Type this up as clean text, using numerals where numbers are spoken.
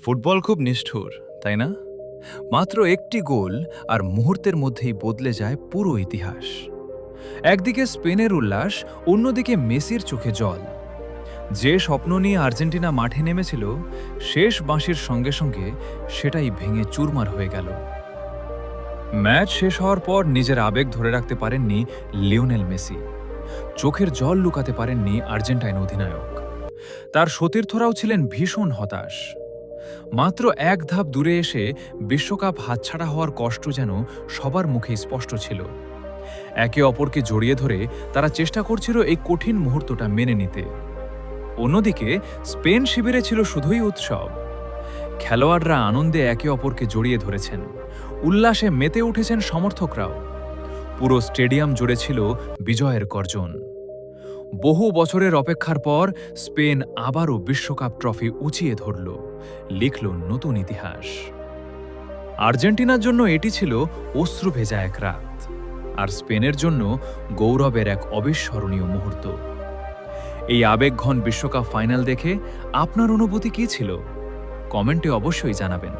Football খুব নিষ্ঠুর, তাই না? মাত্র একটি গোল আর মুহূর্তের মধ্যেই বদলে যায় পুরো ইতিহাস। একদিকে স্পেনের উল্লাস, অন্যদিকে মেসির চোখে জল। যে স্বপ্ন নিয়ে আর্জেন্টিনা মাঠে নেমেছিল, শেষ বাঁশির সঙ্গে সঙ্গে সেটাই ভেঙে চুরমার হয়ে গেল। ম্যাচ শেষ হওয়ার পর নিজের আবেগ ধরে রাখতে পারেননি লিওনেল মেসি। চোখের জল লুকাতে পারেননি আর্জেন্টাইন অধিনায়ক। তার সতীর্থরাও ছিলেন ভীষণ হতাশ। মাত্র এক ধাপ দূরে এসে বিশ্বকাপ হাতছাড়া হওয়ার কষ্ট যেন সবার মুখে স্পষ্ট ছিল। একে অপরকে জড়িয়ে ধরে তারা চেষ্টা করছিল এই কঠিন মুহূর্তটা মেনে নিতে। অন্যদিকে স্পেন শিবিরে ছিল শুধুই উৎসব। খেলোয়াড়রা আনন্দে একে অপরকে জড়িয়ে ধরেছেন, উল্লাসে মেতে উঠেছেন সমর্থকরাও। পুরো স্টেডিয়াম জুড়ে ছিল বিজয়ের গর্জন। বহু বছরের অপেক্ষার পর স্পেন আবারও বিশ্বকাপ ট্রফি উঁচিয়ে ধরল, লিখল নতুন ইতিহাস। আর্জেন্টিনার জন্য এটি ছিল অশ্রু ভেজা এক রাত, আর স্পেনের জন্য গৌরবের এক অবিস্মরণীয় মুহূর্ত। এই আবেগঘন বিশ্বকাপ ফাইনাল দেখে আপনার অনুভূতি কী ছিল? কমেন্টে অবশ্যই জানাবেন।